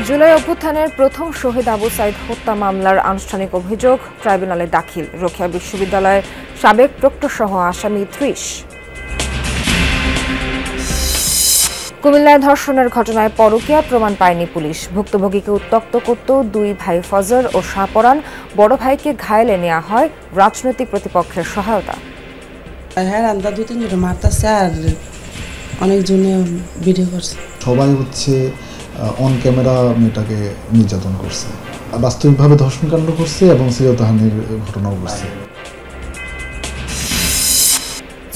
জুলাই অভ্যুত্থানের প্রথম শহীদ আবু সাইদ হত্যা মামলার আনুষ্ঠানিক অভিযোগ ট্রাইব্যুনালে দাখিল। রোকেয়া বিশ্ববিদ্যালয়ের সাবেক প্রক্টর সহ আসামি ৩০। কুমিল্লায় ধর্ষণের ঘটনায় পরকীয়া প্রমাণ পায়নি পুলিশ। ভুক্তভোগীকে উত্ত্যক্ত করত দুই ভাই ফজর ও শাহপরান। বড় ভাইকে ঘায়েলে নেওয়া হয় রাজনৈতিক প্রতিপক্ষের সহায়তা। হ্যাঁ, আন্দা ২-৩ জন মারতাছে আর অনেকজনে ভিডিও করছে। সবাই হচ্ছে অন ক্যামেরা মেয়েটাকে নির্যাতন করছে, বাস্তবিকভাবে ধর্ষণকাণ্ড করছে এবং শ্লীলতাহানির ঘটনাও করছে।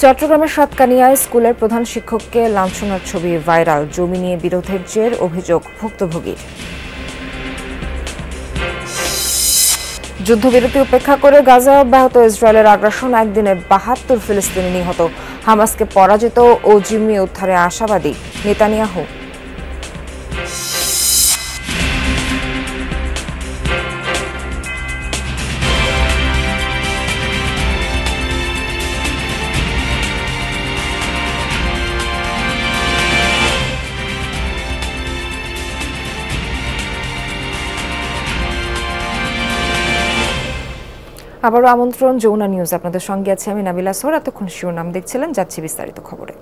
চট্টগ্রামের সাতকানিয়ায় স্কুলের প্রধান শিক্ষককে লাঞ্ছনার ছবি ভাইরাল। জমি নিয়ে বিরোধের জের, অভিযোগ ভুক্তভোগীর। যুদ্ধবিরতি উপেক্ষা করে গাজায় অব্যাহত ইসরায়েলের আগ্রাসন। একদিনে ৭২ ফিলিস্তিনি নিহত। হামাসকে পরাজিত ও জিম্মি উদ্ধারে আশাবাদী নেতানিয়াহু। আবারও আমন্ত্রণ যমুনা নিউজ, আপনাদের সঙ্গে আছে আমি নাবিলা সোহর। এতক্ষণ শিরোনাম দেখছিলেন, যাচ্ছি বিস্তারিত খবরে।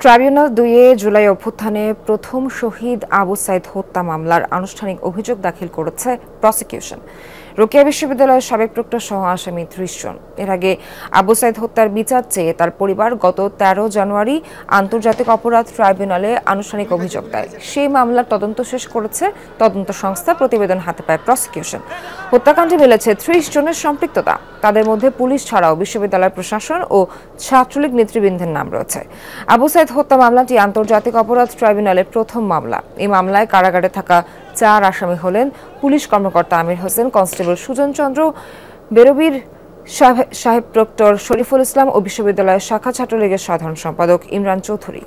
ট্রাইব্যুনাল ২-এ জুলাই অভ্যুত্থানে প্রথম শহীদ আবু সাইদ হত্যা মামলার আনুষ্ঠানিক অভিযোগ দাখিল করেছে প্রসিকিউশন। রোকেয়া বিশ্ববিদ্যালয়ের সাবেক প্রক্টর সহ আসামি ৩০ জন। এর আগে আবু সাইদ হত্যার বিচার চেয়ে তার পরিবার গত ১৩ জানুয়ারি আন্তর্জাতিক অপরাধ ট্রাইব্যুনালে আনুষ্ঠানিক অভিযোগ দেয়। সেই মামলার তদন্ত শেষ করেছে তদন্ত সংস্থা। প্রতিবেদন হাতে পায় প্রসিকিউশন। হত্যাকাণ্ডে মিলেছে ৩০ জনের সম্পৃক্ততা। তাদের মধ্যে পুলিশ ছাড়াও বিশ্ববিদ্যালয় প্রশাসন ও ছাত্রলীগ নেতৃবৃন্দের নাম রয়েছে। আবু সাইদ হত্যা মামলাটি আন্তর্জাতিক অপরাধ ট্রাইব্যুনালের প্রথম মামলা। এই মামলায় কারাগারে থাকা ৪ আসামি হলেন পুলিশ কর্মকর্তা আমির হোসেন, কনস্টেবল সুজন চন্দ্র, বেরবির সাহেব প্রক্টর শরীফুল ইসলাম ও বিশ্ববিদ্যালয়ের শাখা ছাত্রলীগের সাধারণ সম্পাদক ইমরান চৌধুরী।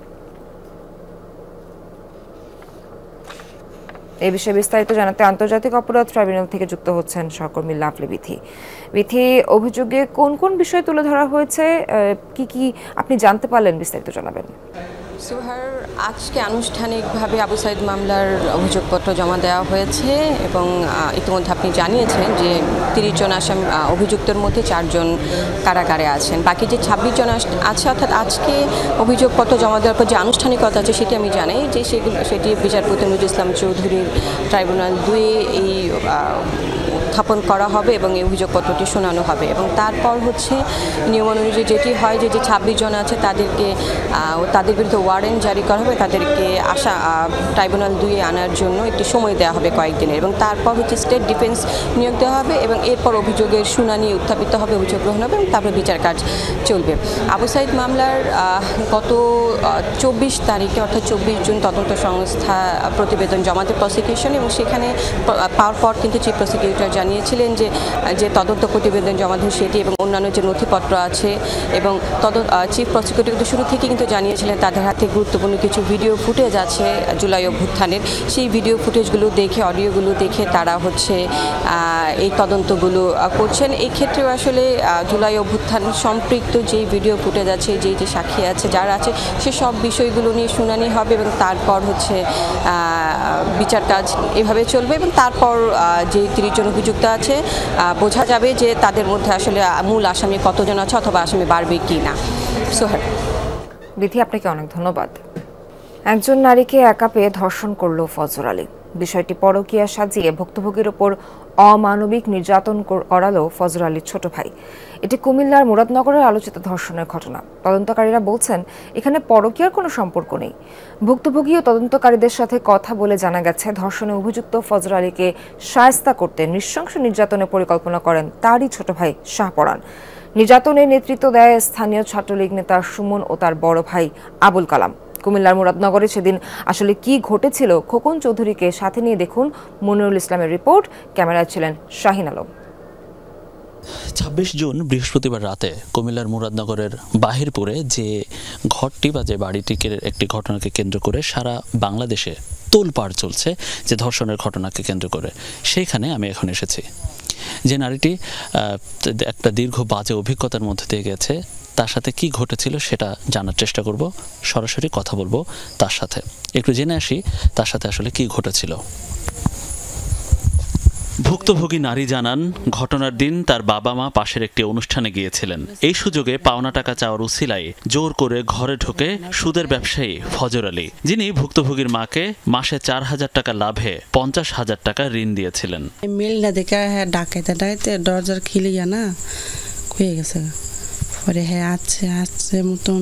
এই বিষয়ে বিস্তারিত জানাতে আন্তর্জাতিক অপরাধ ট্রাইব্যুনাল থেকে যুক্ত হচ্ছেন সহকর্মী লাভলি বিথি। বিথি, অভিযোগে কোন কোন বিষয় তুলে ধরা হয়েছে, কি কি আপনি জানতে পারলেন, বিস্তারিত জানাবেন। সুহার, আজকে আনুষ্ঠানিকভাবে আবু সাইদ মামলার অভিযোগপত্র জমা দেওয়া হয়েছে এবং ইতিমধ্যে আপনি জানিয়েছেন যে ৩০ জন আসামি অভিযুক্তের মধ্যে ৪ জন কারাগারে আছেন। বাকি যে ২৬ জন আছে, অর্থাৎ আজকে অভিযোগপত্র জমা দেওয়ার পর যে আনুষ্ঠানিকতা আছে সেটি আমি জানাই যে সেটি বিচারপতি নজরুল ইসলাম চৌধুরীর ট্রাইব্যুনাল ২-এ এই উত্থাপন করা হবে এবং এই অভিযোগপত্রটি শোনানো হবে। এবং তারপর হচ্ছে নিয়মানুযায়ী যেটি হয় যে ২৬ জন আছে তাদের বিরুদ্ধে ওয়ারেন্ট জারি করা হবে, তাদেরকে ট্রাইব্যুনাল ২-এ আনার জন্য একটি সময় দেওয়া হবে কয়েকদিনের। এবং তারপর হচ্ছে স্টেট ডিফেন্স নিয়োগ দেওয়া হবে এবং এরপর অভিযোগের শুনানি উত্থাপিত হবে, অভিযোগ গ্রহণ হবে এবং তারপর বিচার কাজ চলবে। আবু সাইদ মামলার গত ২৪ তারিখে অর্থাৎ ২৪ জুন তদন্ত সংস্থা প্রতিবেদন জমা দেয় প্রসিকিউশন এবং সেখানে পাওয়ার পর কিন্তু চিফ প্রসিকিউটর জানিয়েছিলেন যে তদন্ত প্রতিবেদন জমা দেয় সেটি এবং অন্যান্য যে নথিপত্র আছে এবং চিফ প্রসিকিউটর কিন্তু শুরু থেকে কিন্তু জানিয়েছিলেন তাদের হাতে গুরুত্বপূর্ণ কিছু ভিডিও ফুটেজ আছে জুলাই অভ্যুত্থানের। সেই ভিডিও ফুটেজগুলো দেখে, অডিওগুলো দেখে তারা হচ্ছে এই তদন্তগুলো করছেন। এই ক্ষেত্রেও আসলে জুলাই অভ্যুত্থান সম্পৃক্ত যেই ভিডিও ফুটেজ আছে, যেই যে সাক্ষী আছে, যারা আছে, সে সব বিষয়গুলো নিয়ে শুনানি হবে এবং তারপর হচ্ছে বিচার কাজ এভাবে চলবে এবং তারপর যে ৩০ জন অভিযুক্ত আছে বোঝা যাবে যে তাদের মধ্যে আসলে মূল আসামি কতজন আছে অথবা আসামি বাড়বে কি না। সোহার, বিথি, আপনাকে অনেক ধন্যবাদ। একজন নারীকে একা পেয়ে ধর্ষণ করল ফজর আলী। বিষয়টি পরকীয়া সাজিয়ে ভুক্তভোগীর ওপর অমানবিক নির্যাতন করালো ফজর আলীর ছোট ভাই। এটি কুমিল্লার মুরাদনগরের আলোচিত ধর্ষণের ঘটনা। তদন্তকারীরা বলছেন এখানে পরকীয়ার কোনো সম্পর্ক নেই। ভুক্তভোগী ও তদন্তকারীদের সাথে কথা বলে জানা গেছে ধর্ষণে অভিযুক্ত ফজর আলীকে শায়েস্তা করতে নৃশংস নির্যাতনের পরিকল্পনা করেন তারই ছোট ভাই শাহপরান। নির্যাতনের নেতৃত্ব দেয় স্থানীয় ছাত্রলীগ নেতা সুমন ও তার বড় ভাই আবুল কালাম। কুমিল্লার মুরাদনগরে সেদিন আসলে কি ঘটেছিল, খোকন চৌধুরীকে সাথে নিয়ে দেখুন মনিরুল ইসলামের রিপোর্ট। ক্যামেরায় ছিলেন শাহিন আলম। ২৬ জুন বৃহস্পতিবার রাতে কুমিল্লার মুরাদনগরের বাহিরপুরে যে ঘরটি বা যে বাড়িটিকে একটি ঘটনাকে কেন্দ্র করে সারা বাংলাদেশে তোলপাড় চলছে, যে ধর্ষণের ঘটনাকে কেন্দ্র করে, সেইখানে আমি এখন এসেছি। যে নারীটি একটা দীর্ঘ বাজে অভিজ্ঞতার মধ্যে দিয়ে গেছে, তার সাথে কি ঘটেছিল সেটা জানার চেষ্টা করব, সরাসরি কথা বলবো তার সাথে। একটু জেনে আসি তার সাথে আসলে কি ঘটেছিল। ভুক্তভোগী নারী জানান, ঘটনার দিন তার বাবা মা পাশের একটি অনুষ্ঠানে গিয়েছিলেন। এই সুযোগে পাওনা টাকা চাওয়ার উছিলায় জোর করে ঘরে ঢুকে সুদের ব্যবসায়ী ফজর আলী, যিনি ভুক্তভোগীর মাকে মাসে 4,000 টাকা লাভে 50,000 টাকা ঋণ দিয়েছিলেন। মিল না দেখে হ্যাঁ ডাকাইতে দরজার খিলিয়া না খুয়ে গেছে। পরে হ্যাঁ আছে মতন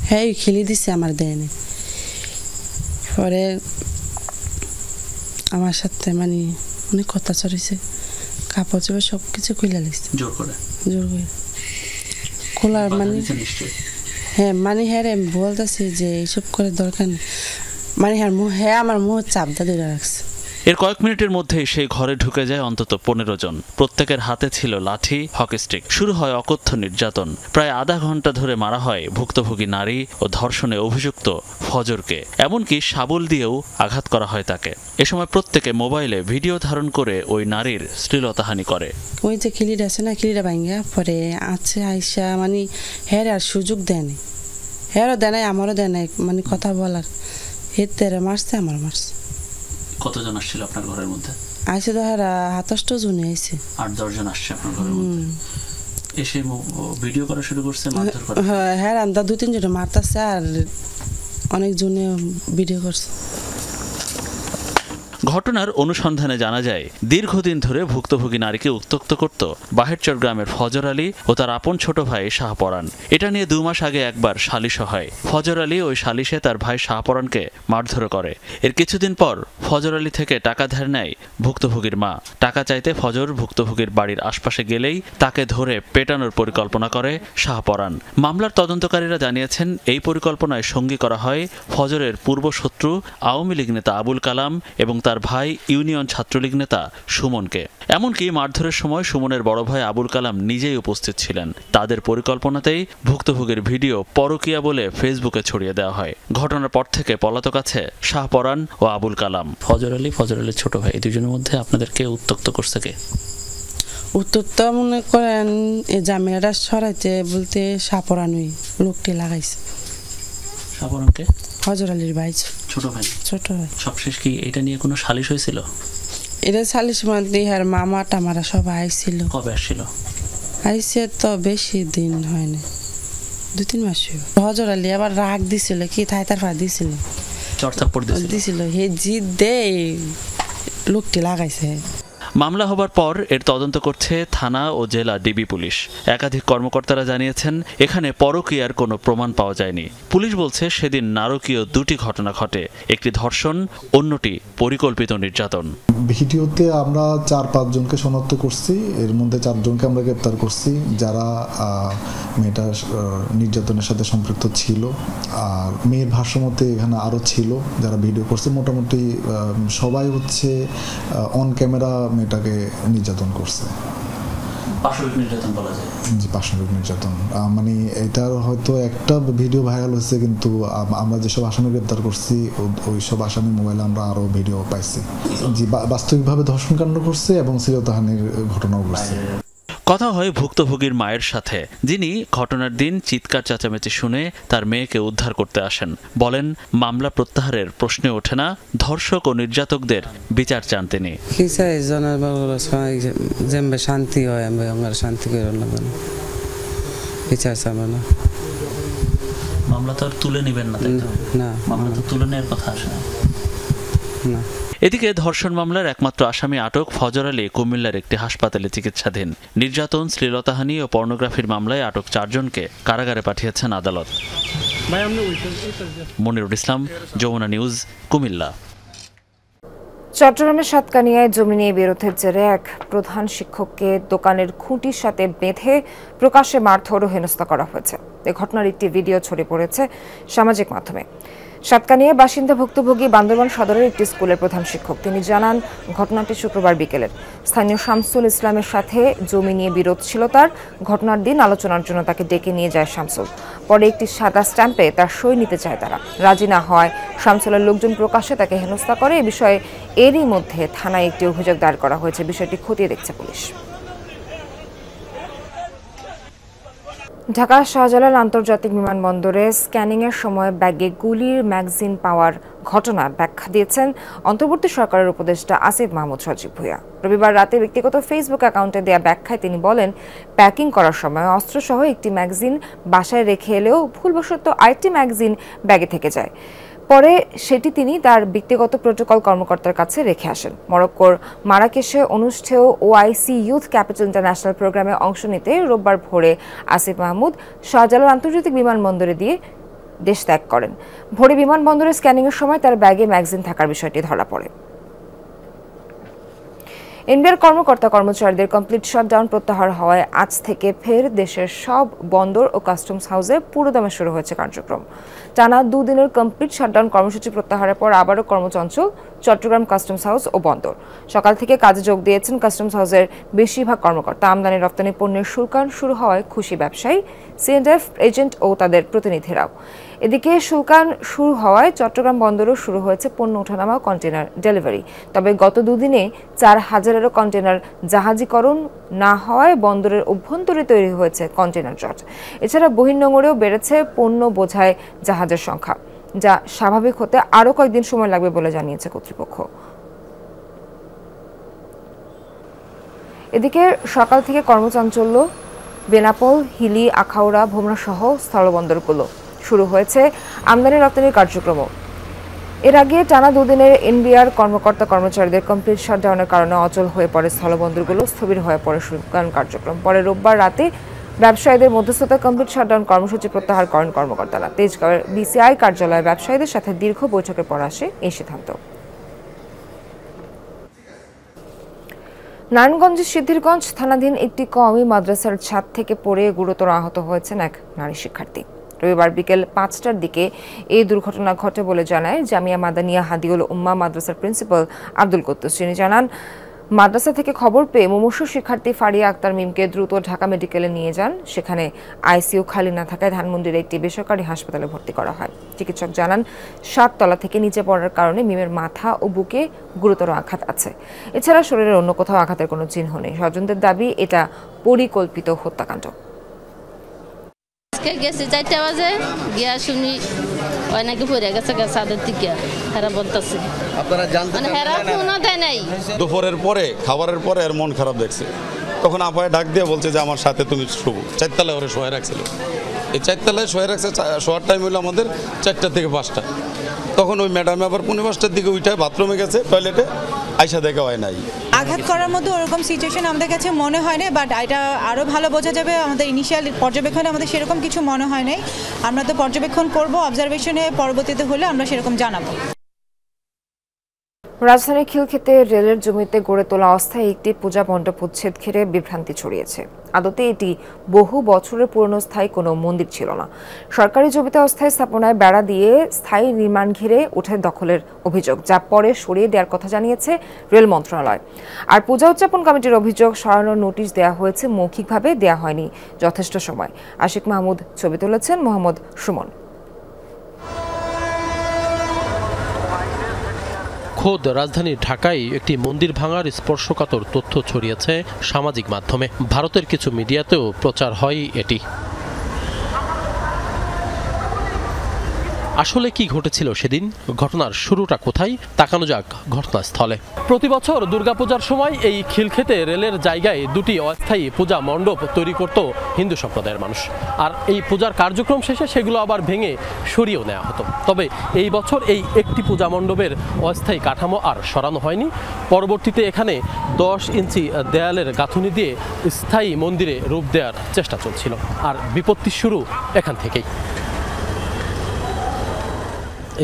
হ্যাঁ খিলি দিছে, আমার দেয়নি। পরে আমার সাথে মানে অনেক কথা চড়েছে, কাপড় চোপড় সব কিছু খুলে লিখছে জোর করে খোলার মানে হ্যাঁ মানে হ্যাঁ রে বলতেছি যে এইসব করে দরকার নেই, মানে হ্যাঁ আমার মুখ চাপদা ধরে রাখছে। এর কয়েক মিনিটের মধ্যেই সেই ঘরে ঢুকে যায় অন্তত 15 জন। প্রত্যেকের হাতে ছিল লাঠি, হকি স্টিক। শুরু হয় অকথ্য নির্যাতন। প্রায় আধা ঘন্টা ধরে মারা হয় ভুক্তভোগী নারী ও ধর্ষণে অভিযুক্ত ফজরকে। এমনকি শাবল দিয়েও আঘাত করা হয় তাকে। এ সময় প্রত্যেকে মোবাইলে ভিডিও ধারণ করে ওই নারীর শ্লীলতাহানি করে। ওই যে খিলিটা আছে না, খিলিটা ভাঙ্গা পরে আছে আইসা মানে হ্যাঁ আর সুযোগ দেয়নি, হ্যাঁও দেয় নাই আমারও দেয় নাই, মানে কথা বলার হেতেরে মারছে, আমার মারছে। কতজন আসছিল আপনার ঘরের মধ্যে? আইসে তো হ্যাঁ 27 জন আইসে, 8-10 জন আসছে আপনার ঘরের মধ্যে। এসে ভিডিও করা শুরু করছে, মারধর করা। হ্যাঁ আন্দা 2-3 জন মারতাছে আর অনেক জনে ভিডিও করছে। ঘটনার অনুসন্ধানে জানা যায়, দীর্ঘদিন ধরে ভুক্তভোগী নারীকে উত্ত্যক্ত করত বাহেরচর গ্রামের ফজর আলী ও তার আপন ছোট ভাই শাহপরান। এটা নিয়ে 2 মাস আগে একবার সালিশও হয়। ফজর আলী ওই সালিশে তার ভাই শাহপরানকে মারধর করে। এর কিছুদিন পর ফজর আলী থেকে টাকা ধার নেয় ভুক্তভোগীর মা। টাকা চাইতে ফজর ভুক্তভোগীর বাড়ির আশপাশে গেলেই তাকে ধরে পেটানোর পরিকল্পনা করে শাহপরান। মামলার তদন্তকারীরা জানিয়েছেন, এই পরিকল্পনায় সঙ্গী করা হয় ফজরের পূর্বশত্রু আওয়ামী লীগ নেতা আবুল কালাম এবং তার ভাই ইউনিয়ন ছাত্রলীগ নেতা সুমনকে। এমনকি মারধরের সময় সুমনের বড় ভাই আবুল কালাম নিজেই উপস্থিত ছিলেন। তাদের পরিকল্পনাতেই ভুক্তভোগীর ভিডিও পরকীয়া বলে ফেসবুকে ছড়িয়ে দেওয়া হয়। ঘটনার পর থেকে পলাতক আছে শাহপরান ও আবুল কালাম। ফজর আলীর ছোট ভাই, এই দুজনের মধ্যে আপনাদেরকে উত্ত্যক্ত করছে কে? উত্তরটা মনে করেন এই জামিলাটা সরাইতে বলতে শাহপরানই লোকটি লাগাইছে। শাহপরানকে? ফজর আলীর ভাই, ছোট ভাই। সবশেষ কি এটা নিয়ে কোনো সালিশ হয়েছিল? এটা সালিশ মধ্যে আর মামা টামারা সব আইছিল। কবে আসছিল? আইসে তো বেশি দিন হয়নি, 2-3 মাস। ফজর আলী আবার রাগ দিছিল, কি তাই তার ফা দিছিল, চড়থাপ্পড় দিছিল হে জিদ দে লোকটি লাগাইছে। মামলা হবার পর এর তদন্ত করছে থানা ও জেলা ডিবি পুলিশ। একাধিক কর্মকর্তারা জানিয়েছেন, এখানে পরকীয়ার কোনো প্রমাণ পাওয়া যায়নি। পুলিশ বলছে, সেদিন নারকীয় 2টি ঘটনা ঘটে, একটি ধর্ষণ, অন্যটি পরিকল্পিত নির্যাতন। ভিডিওতে আমরা 4-5 জনকে শনাক্ত করছি, এর মধ্যে 4 জনকে আমরা গ্রেপ্তার করছি যারা মেয়েটার নির্যাতনের সাথে সম্পৃক্ত ছিল। আর মেয়ের ভাষ্যমতে এখানে আরও ছিল যারা ভিডিও করছে। মোটামুটি সবাই হচ্ছে অন ক্যামেরা মেয়েটাকে নির্যাতন করছে। পাশবিক নির্যাতন বলা যায়। জি, পাশবিক নির্যাতন। মানে এটার হয়তো একটা ভিডিও ভাইরাল হয়েছে, কিন্তু আমরা যেসব আসামি গ্রেপ্তার করছি ওই সব আসামি মোবাইলে আমরা আরও ভিডিও পাইছি। জি, বাস্তবিকভাবে ধর্ষণকাণ্ড করছে এবং শ্লীলতাহানির ঘটনাও ঘটছে। কথা হয় ভুক্তভোগীর মায়ের সাথে, যিনি ঘটনার দিন চিৎকার চেঁচামেচি শুনে তার মেয়েকে উদ্ধার করতে আসেন। বলেন, মামলা প্রত্যাহারের প্রশ্নে ওঠে না, ধর্ষক ও নির্যাতকদের বিচার চান তিনি। শান্তি হয়, আমরা শান্তি করে বিচার চাবো না। মামলা তো আর তুলে নেবেন না, না মামলা তো তুলে নেওয়ার কথা আসে না। এদিকে ধর্ষণ মামলার একমাত্র আসামি আটক ফজর আলী কুমিল্লার একটি হাসপাতালে চিকিৎসাধীন। নির্যাতন, শ্লীলতাহানি ও পর্নোগ্রাফির মামলায় আটক 4 জনকে কারাগারে পাঠিয়েছেন আদালত। মনিরুল ইসলাম, যমুনা নিউজ, কুমিল্লা। চট্টগ্রামের সাতকানিয়ায় জমি নিয়ে বিরোধের জেরে এক প্রধান শিক্ষককে দোকানের খুঁটির সাথে বেঁধে প্রকাশ্যে মারধর ও হেনস্থা করা হয়েছে। এ ঘটনার একটি ভিডিও ছড়িয়ে পড়েছে সামাজিক মাধ্যমে। সাতকানিয়ার বাসিন্দা ভুক্তভোগী বান্দরবান সদরের একটি স্কুলের প্রধান শিক্ষক। তিনি জানান, ঘটনাটি শুক্রবার বিকেলের। স্থানীয় শামসুল ইসলামের সাথে জমি নিয়ে বিরোধ ছিল তার। ঘটনার দিন আলোচনার জন্য তাকে ডেকে নিয়ে যায় শামসুল। পরে একটি সাদা স্ট্যাম্পে তার সই নিতে চায় তারা। রাজি না হয় শামসুলের লোকজন প্রকাশ্যে তাকে হেনস্থা করে। এ বিষয়ে এরই মধ্যে থানায় একটি অভিযোগ দায়ের করা হয়েছে। বিষয়টি খতিয়ে দেখছে পুলিশ। ঢাকা শাহজালাল আন্তর্জাতিক বিমানবন্দরে স্ক্যানিংয়ের সময় ব্যাগে গুলির ম্যাগাজিন পাওয়ার ঘটনার ব্যাখ্যা দিয়েছেন অন্তর্বর্তী সরকারের উপদেষ্টা আসিফ মাহমুদ সজীব ভূঁইয়া। রবিবার রাতে ব্যক্তিগত ফেসবুক অ্যাকাউন্টে দেয়া ব্যাখ্যায় তিনি বলেন, প্যাকিং করার সময় অস্ত্রসহ একটি ম্যাগাজিন বাসায় রেখে এলেও ভুলবশত আরেকটি ম্যাগাজিন ব্যাগে থেকে যায়। পরে সেটি তিনি তার ব্যক্তিগত প্রোটোকল কর্মকর্তার কাছে রেখে আসেন। মরক্কোর মারাকেশে অনুষ্ঠেয় ওআইসি ইউথ ক্যাপিটাল ইন্টারন্যাশনাল প্রোগ্রামে অংশ নিতে রোববার ভোরে আসিফ মাহমুদ শাহজালাল আন্তর্জাতিক বিমানবন্দরে দিয়ে দেশ ত্যাগ করেন। ভোরে বিমানবন্দরে স্ক্যানিংয়ের সময় তার ব্যাগে ম্যাগাজিন থাকার বিষয়টি ধরা পড়ে। এনবিআর কর্মকর্তা কর্মচারীদের কমপ্লিট শাটডাউন প্রত্যাহার হওয়ায় আজ থেকে ফের দেশের সব বন্দর ও কাস্টমস হাউসে পুরোদমে শুরু হয়েছে কার্যক্রম। টানা দুদিনের কমপ্লিট শাটডাউন কর্মসূচি প্রত্যাহারের পর আবারও কর্মচঞ্চল চট্টগ্রাম কাস্টমস হাউস ও বন্দর। সকাল থেকে কাজে যোগ দিয়েছেন কাস্টমস হাউসের বেশিরভাগ কর্মকর্তা। আমদানি রপ্তানি পণ্যের শুল্কায়ন শুরু হওয়ায় খুশি ব্যবসায়ী, সিএনএফ এজেন্ট ও তাদের প্রতিনিধিরাও। এদিকে শুল্কায়ন শুরু হওয়ায় চট্টগ্রাম বন্দরও শুরু হয়েছে পণ্য ওঠানামা ও কন্টেনার ডেলিভারি। তবে গত দুদিনে 4000-এরও কন্টেনার জাহাজীকরণ না হওয়ায় বন্দরের অভ্যন্তরে তৈরি হয়েছে কন্টেনার জট। এছাড়া বহির্নোঙরেও বেড়েছে পণ্য বোঝাই জাহাজের সংখ্যা, যা স্বাভাবিক হতে আরও কয়েকদিন সময় লাগবে বলে জানিয়েছে কর্তৃপক্ষ। এদিকে সকাল থেকে কর্মচাঞ্চল্য বেনাপোল, হিলি, আখাউড়া, ভোমরা সহ স্থলবন্দরগুলো শুরু হয়েছে আমদানি রপ্তানির কার্যক্রমও। এর আগে টানা দুদিনের এনবিআর কর্মকর্তা কর্মচারীদের কমপ্লিট শাটডাউনের কারণে অচল হয়ে পড়ে স্থলবন্দরগুলো, স্থবির হয়ে পড়ে শুল্কায়ন কার্যক্রম। পরে রোববার রাতে ব্যবসায়ীদের মধ্যস্থতায় কমপ্লিট শাটডাউন কর্মসূচি প্রত্যাহার করেন কর্মকর্তারা। তেজগাঁওয়ের বিসিআই কার্যালয়ে ব্যবসায়ীদের সাথে দীর্ঘ বৈঠকের পর আসে এই সিদ্ধান্ত। নারায়ণগঞ্জের সিদ্ধিরগঞ্জ থানাধীন একটি কওমি মাদ্রাসার ছাদ থেকে পড়ে গুরুতর আহত হয়েছেন এক নারী শিক্ষার্থী। রবিবার বিকেল 5টার দিকে এই দুর্ঘটনা ঘটে বলে জানায় জামিয়া মাদানিয়া হাদিউল উম্মাহ মাদ্রাসার প্রিন্সিপাল আব্দুল কুদ্দুস। তিনি জানান, মাদ্রাসা থেকে খবর পেয়ে মুমূর্ষু শিক্ষার্থী ফারিয়া আক্তার মিমকে দ্রুত ঢাকা মেডিকেলে নিয়ে যান। সেখানে আইসিইউ খালি না থাকায় ধানমন্ডির একটি বেসরকারি হাসপাতালে ভর্তি করা হয়। চিকিৎসক জানান, 7 তলা থেকে নিচে পড়ার কারণে মিমের মাথা ও বুকে গুরুতর আঘাত আছে। এছাড়া শরীরের অন্য কোথাও আঘাতের কোনো চিহ্ন নেই। স্বজনদের দাবি, এটা পরিকল্পিত হত্যাকাণ্ড। গেছে 4টা বাজে গিয়া শুনি ওই নাকি পড়ে গেছে ছাদের থেকে, হেরা বলতেছে। আপনারা জানতেন মানে হেরা ফোনও দেয় নাই। দুপুরের পরে খাবারের পরে আর মন খারাপ দেখছে, তখন আপায় ডাক দিয়ে বলছে যে আমার সাথে তুমি শুভ। 4 তলায় ওরা শোয়া রাখছিল। এই 4 তলায় শোয়া রাখছে, শোয়ার টাইম হলো আমাদের 4টা থেকে 5টা। তখন ওই ম্যাডামে আবার 5:45টার দিকে উঠায় বাথরুমে গেছে, টয়লেটে আইসা দেখা হয় নাই। আঘাত করার মতো ওরকম সিচুয়েশন আমাদের কাছে মনে হয় না, বাট এটা আরও ভালো বোঝা যাবে আমাদের ইনিশিয়াল পর্যবেক্ষণে। আমাদের সেরকম কিছু মনে হয় নাই। আমরা তো পর্যবেক্ষণ করব, অবজারভেশনে পরবর্তীতে হলে আমরা সেরকম জানাবো। রাজধানীর খিলক্ষেতে রেলের জমিতে গড়ে তোলা অস্থায়ী একটি পূজা মণ্ডপ উচ্ছেদ ঘিরে বিভ্রান্তি ছড়িয়েছে। আদতে এটি বহু বছরের পুরনো স্থায়ী কোনো মন্দির ছিল না। সরকারি জমিতে অস্থায়ী স্থাপনায় বেড়া দিয়ে স্থায়ী নির্মাণ ঘিরে ওঠে দখলের অভিযোগ, যা পরে সরিয়ে দেওয়ার কথা জানিয়েছে রেল মন্ত্রণালয়। আর পূজা উদযাপন কমিটির অভিযোগ, সরানোর নোটিশ দেওয়া হয়েছে, মৌখিকভাবে দেওয়া হয়নি যথেষ্ট সময়। আশিক মাহমুদ ছবি তুলেছেন, মোহাম্মদ সুমন। খোদ রাজধানী ঢাকায় একটি মন্দির ভাঙার স্পর্শকাতর তথ্য ছড়িয়েছে সামাজিক মাধ্যমে। ভারতের কিছু মিডিয়াতেও প্রচার হয় এটি। আসলে কি ঘটেছিল সেদিন, ঘটনার শুরুটা কোথায়, তাকানো যাক ঘটনাস্থলে। প্রতি বছর দুর্গাপূজার সময় এই খিলক্ষেতে রেলের জায়গায় দুটি অস্থায়ী পূজা মণ্ডপ তৈরি করত হিন্দু সম্প্রদায়ের মানুষ। আর এই পূজার কার্যক্রম শেষে সেগুলো আবার ভেঙে সরিয়েও নেওয়া হতো। তবে এই বছর এই একটি পূজা মণ্ডপের অস্থায়ী কাঠামো আর সরানো হয়নি। পরবর্তীতে এখানে 10 ইঞ্চি দেয়ালের গাঁথুনি দিয়ে স্থায়ী মন্দিরে রূপ দেওয়ার চেষ্টা চলছিল। আর বিপত্তি শুরু এখান থেকেই।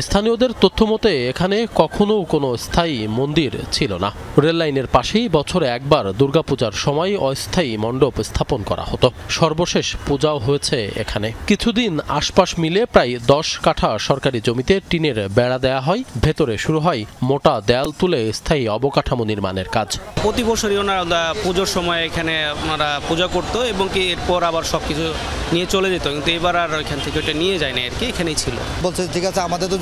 স্থানীয়দের তথ্য মতে এখানে কখনো কোনো স্থায়ী মন্দির ছিল না। রেল লাইনের পাশেই বছরে একবার দুর্গাপূজার সময় অস্থায়ী মণ্ডপ স্থাপন করা হতো। সর্বশেষ পূজাও হয়েছে এখানে। কিছুদিন আশপাশ মিলে প্রায় 10 কাঠা সরকারি জমিতে টিনের বেড়া দেয়া হয়। ভেতরে শুরু হয় মোটা দেয়াল তুলে স্থায়ী অবকাঠামো নির্মাণের কাজ। প্রতি বছরই ওনারা পুজোর সময় এখানে ওনারা পূজা করতো এবং কি এরপর আবার সবকিছু নিয়ে চলে যেত, কিন্তু এবার আর এখান থেকে ওটা নিয়ে যায় না আর কি, এখানেই ছিল। বলছে ঠিক আছে, আমাদের তো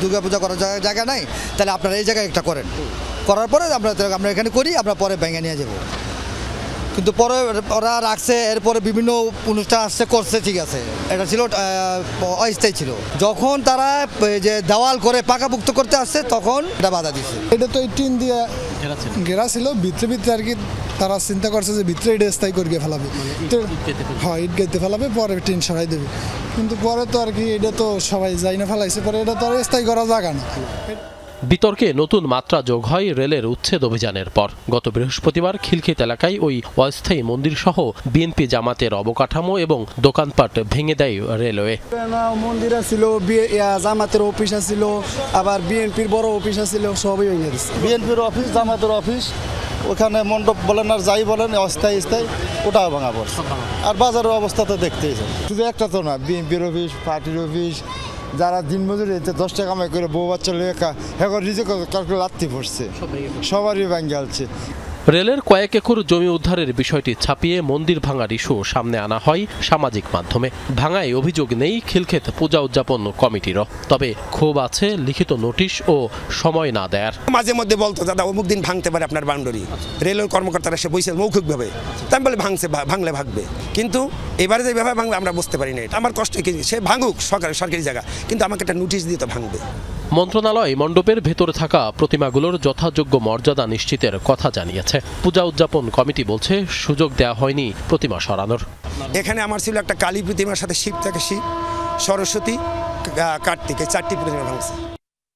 দুর্গা পূজা করার জায়গা নাই, তাহলে আপনারা এই জায়গায় একটা করেন, করার পরে আমরা এখানে করি, আমরা পরে ভেঙে নিয়ে যাবো। কিন্তু পরে ওরা রাখছে, এরপরে বিভিন্ন অনুষ্ঠান আসছে করছে, ঠিক আছে, এটা ছিল অস্থায়ী ছিল। যখন তারা যে দেওয়াল করে পাকাপুক্ত করতে আসছে তখন এটা বাধা দিচ্ছে। এটা তো টিন দিয়ে ঘেরা ছিল, ভিতরে আর কি তারা চিন্তা করছে যে ভিতরে এটা স্থায়ী করে ফেলাবে, হ্যাঁ ইট গেতে ফেলাবে, পরে টিন সরাই দেবে। কিন্তু পরে তো আর কি এটা তো সবাই যাই না ফেলাইছে, পরে এটা তো আর স্থায়ী করা জায়গা না। বিতর্কে নতুন মাত্রা যোগ হয় রেলের উচ্ছেদ অভিযানের পর। গত বৃহস্পতিবার খিলক্ষেত এলাকায় ওই অস্থায়ী মন্দির সহ বিএনপি জামাতের অবকাঠামো এবং দোকানপাট ভেঙে দেয় রেলওয়ে। মন্দির ছিল, জামাতের অফিস ছিল, আবার বিএনপির বড় অফিস ছিল, সবই ভেঙে দিচ্ছে। বিএনপির অফিস, জামাতের অফিস, ওখানে মণ্ডপ বলেন আর যাই বলেন অস্থায়ী স্থায়ী ওটাও ভাঙা পড়ছে। আর বাজারের অবস্থা তো দেখতেই, শুধু একটা তো না, বিএনপির অফিস, পার্টির অফিস, যারা দিনমজুরি 10 টাকা কামাই করে বউ বাচ্চা লেখা এখন রিজেক্ট লাত্তি পড়ছে, সবারই ভাঙ্গে আছে। রেলের কয়েক একর জমি উদ্ধারের বিষয়টি ছাপিয়ে মন্দির ভাঙার ইস্যু সামনে আনা হয় সামাজিক মাধ্যমে। ভাঙায় অভিযোগ নেই খিলক্ষেত পূজা উদযাপন কমিটিরও, তবে ক্ষোভ আছে লিখিত নোটিশ ও সময় না দেয়ার। মাঝে মধ্যে বলতো দাদা অমুক দিন ভাঙতে পারে আপনার বাউন্ডারি, রেলের কর্মকর্তারা সে বইছে মৌখিকভাবে, তাই বলে ভাঙলে ভাঙবে, কিন্তু এবারে যে ব্যাপারে ভাঙবে আমরা বুঝতে পারি না। এটা আমার কষ্ট কি, সে ভাঙুক সরকারি জায়গা, কিন্তু আমাকে একটা নোটিশ দিয়ে তো ভাঙবে। মন্ত্রণালয় মণ্ডপের ভেতরে থাকা প্রতিমাগুলোর যথাযোগ্য মর্যাদা নিশ্চিতের কথা জানিয়েছে। পূজা উদযাপন কমিটি বলছে সুযোগ দেওয়া হয়নি প্রতিমা সরানোর। এখানে আমার ছিল একটা কালী প্রতিমার সাথে শিব থেকে শিব, সরস্বতী, কার্তিক, 4টি প্রতিমা ভাঙছে।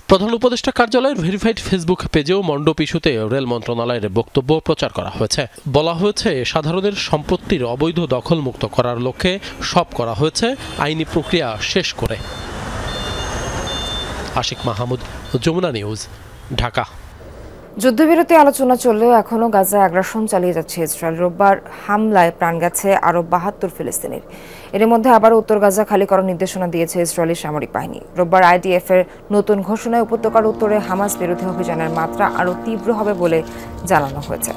প্রধান উপদেষ্টা কার্যালয়ের ভেরিফাইড ফেসবুক পেজেও মণ্ডপ ইস্যুতে রেল মন্ত্রণালয়ের বক্তব্য প্রচার করা হয়েছে। বলা হয়েছে সাধারণের সম্পত্তির অবৈধ দখল মুক্ত করার লক্ষ্যে সব করা হয়েছে আইনি প্রক্রিয়া শেষ করে। আশিক মাহমুদ, যমুনা নিউজ, ঢাকা। যুদ্ধবিরতি আলোচনা চললেও এখনও গাজায় আগ্রাসন চালিয়ে যাচ্ছে ইসরায়েল। রোববার হামলায় প্রাণ গেছে আরও 72 ফিলিস্তিনির। এর মধ্যে আবার উত্তর গাজা খালি করার নির্দেশনা দিয়েছে ইসরায়েলি সামরিক বাহিনী। রোববার আইডিএফ এর নতুন ঘোষণায় উপত্যকার উত্তরে হামাস বিরোধী অভিযানের মাত্রা আরও তীব্র হবে বলে জানানো হয়েছে।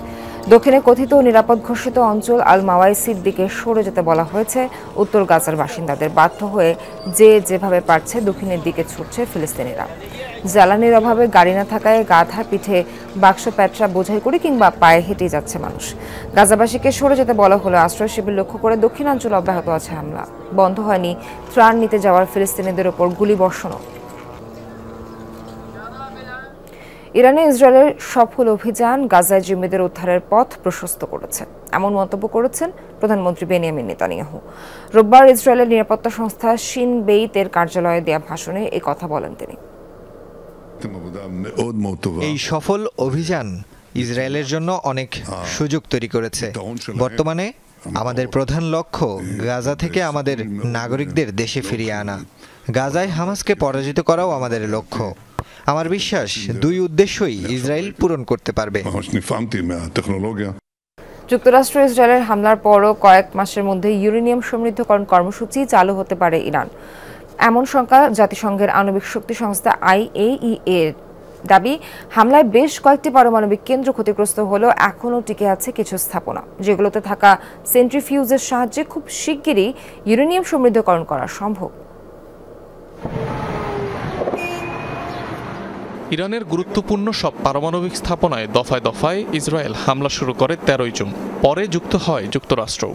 দক্ষিণে কথিত নিরাপদ ঘোষিত অঞ্চল আল মাওয়াইসির দিকে সরে যেতে বলা হয়েছে। উত্তর গাজার বাসিন্দাদের বাধ্য হয়ে যেভাবে পারছে দক্ষিণের দিকে ছুটছে ফিলিস্তিনিরা। জ্বালানির অভাবে গাড়ি না থাকায় গাধা পিঠে বাক্স প্যাটরা বোঝাই করে কিংবা পায়ে হেঁটে যাচ্ছে মানুষ। গাজাবাসীকে সরে যেতে বলা হলে আশ্রয় শিবির লক্ষ্য করে দক্ষিণাঞ্চলে অব্যাহত আছে হামলা। বন্ধ হয়নি ত্রাণ নিতে যাওয়ার ফিলিস্তিনিদের ওপর গুলিবর্ষণও। ইরানে ইসরায়েলের সফল অভিযান গাজায় জিম্মিদের উদ্ধারের পথ প্রশস্ত করেছে, এমন মন্তব্য করেছেন প্রধানমন্ত্রী বেনিয়ামিন নেতানিয়াহু। রোববার ইসরায়েলের নিরাপত্তা সংস্থা শিন বেইতের কার্যালয়ে দেয়া ভাষণে এই কথা বলেন তিনি। এই সফল অভিযান ইসরায়েলের জন্য অনেক সুযোগ তৈরি করেছে। বর্তমানে আমাদের প্রধান লক্ষ্য গাজা থেকে আমাদের নাগরিকদের দেশে ফিরিয়ে আনা। গাজায় হামাসকে পরাজিত করাও আমাদের লক্ষ্য। আমার বিশ্বাস দুই উদ্দেশ্যই ইসরায়েল পূরণ করতে পারবে। যুক্তরাষ্ট্র ইসরায়েলের হামলার পরও কয়েক মাসের মধ্যে ইউরেনিয়াম সমৃদ্ধকরণ কর্মসূচি চালু হতে পারে ইরান, এমন শঙ্কা জাতিসংঘের আণবিক শক্তি সংস্থা IAEA এর দাবি। হামলায় বেশ কয়েকটি পারমাণবিক কেন্দ্র ক্ষতিগ্রস্ত হলেও এখনও টিকে আছে কিছু স্থাপনা, যেগুলোতে থাকা সেন্ট্রিফিউজের সাহায্যে খুব শিগগিরই ইউরেনিয়াম সমৃদ্ধকরণ করা সম্ভব। ইরানের গুরুত্বপূর্ণ সব পারমাণবিক স্থাপনায় দফায় দফায় ইসরায়েল হামলা শুরু করে 13 জুন। পরে যুক্ত হয় যুক্তরাষ্ট্র।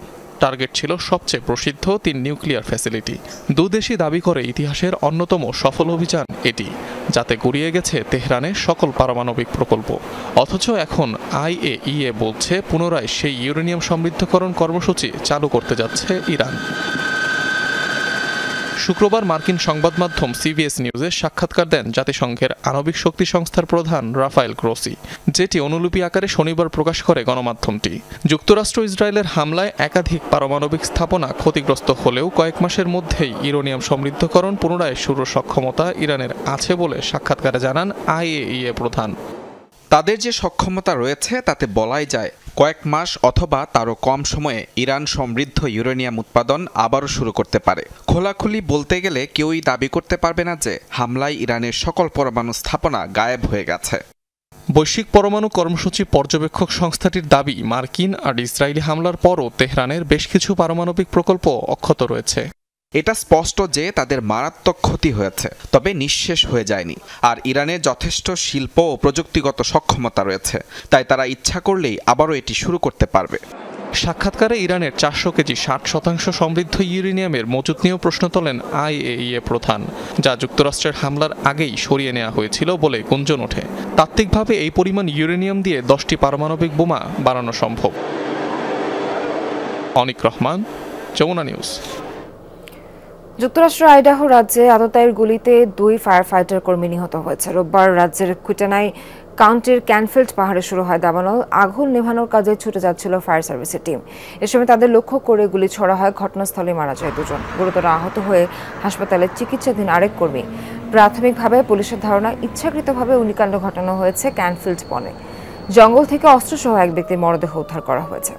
টার্গেট ছিল সবচেয়ে প্রসিদ্ধ 3 নিউক্লিয়ার ফ্যাসিলিটি। দুদেশই দাবি করে ইতিহাসের অন্যতম সফল অভিযান এটি, যাতে গুড়িয়ে গেছে তেহরানের সকল পারমাণবিক প্রকল্প। অথচ এখন IAEA বলছে পুনরায় সেই ইউরেনিয়াম সমৃদ্ধকরণ কর্মসূচি চালু করতে যাচ্ছে ইরান। শুক্রবার মার্কিন সংবাদ মাধ্যম CBS নিউজে সাক্ষাৎকার দেন জাতিসংঘের আণবিক শক্তি সংস্থার প্রধান রাফায়েল গ্রোসি, যেটি অনুলিপি আকারে শনিবার প্রকাশ করে গণমাধ্যমটি। যুক্তরাষ্ট্র ইসরায়েলের হামলায় একাধিক পারমাণবিক স্থাপনা ক্ষতিগ্রস্ত হলেও কয়েক মাসের মধ্যেই ইউরেনিয়াম সমৃদ্ধকরণ পুনরায় শুরুর সক্ষমতা ইরানের আছে বলে সাক্ষাৎকারে জানান IAEA প্রধান। তাদের যে সক্ষমতা রয়েছে তাতে বলাই যায় কয়েক মাস অথবা তারও কম সময়ে ইরান সমৃদ্ধ ইউরেনিয়াম উৎপাদন আবারও শুরু করতে পারে। খোলাখুলি বলতে গেলে কেউই দাবি করতে পারবে না যে হামলায় ইরানের সকল পরমাণু স্থাপনা গায়েব হয়ে গেছে। বৈশ্বিক পরমাণু কর্মসূচি পর্যবেক্ষক সংস্থাটির দাবি, মার্কিন আর ইসরায়েলি হামলার পরও তেহরানের বেশ কিছু পারমাণবিক প্রকল্প অক্ষত রয়েছে। এটা স্পষ্ট যে তাদের মারাত্মক ক্ষতি হয়েছে, তবে নিঃশেষ হয়ে যায়নি। আর ইরানের যথেষ্ট শিল্প ও প্রযুক্তিগত সক্ষমতা রয়েছে, তাই তারা ইচ্ছা করলেই আবারও এটি শুরু করতে পারবে। সাক্ষাৎকারে ইরানের 400 কেজি 60% সমৃদ্ধ ইউরেনিয়ামের মজুত নিয়েও প্রশ্ন তোলেন IAEA প্রধান, যা যুক্তরাষ্ট্রের হামলার আগেই সরিয়ে নেওয়া হয়েছিল বলে গুঞ্জন ওঠে। তাত্ত্বিকভাবে এই পরিমাণ ইউরেনিয়াম দিয়ে 10টি পারমাণবিক বোমা বানানো সম্ভব। অনিক রহমান, যমুনা নিউজ। যুক্তরাষ্ট্রের আইডাহো রাজ্যে আততায়ীর গুলিতে 2 ফায়ার ফাইটার কর্মী নিহত হয়েছে। রোববার রাজ্যের কুইটানাই কাউন্টির ক্যানফিল্ড পাহাড়ে শুরু হয় দাবানল। আগুন নেভানোর কাজে ছুটে যাচ্ছিল ফায়ার সার্ভিসের টিম। এ সময় তাদের লক্ষ্য করে গুলি ছোড়া হয়। ঘটনাস্থলে মারা যায় 2 জন। গুরুতর আহত হয়ে হাসপাতালে চিকিৎসাধীন আরেক কর্মী। প্রাথমিকভাবে পুলিশের ধারণা ইচ্ছাকৃতভাবে অগ্নিকাণ্ড ঘটানো হয়েছে ক্যানফিল্ড বনে। জঙ্গল থেকে অস্ত্রসহ এক ব্যক্তির মরদেহ উদ্ধার করা হয়েছে।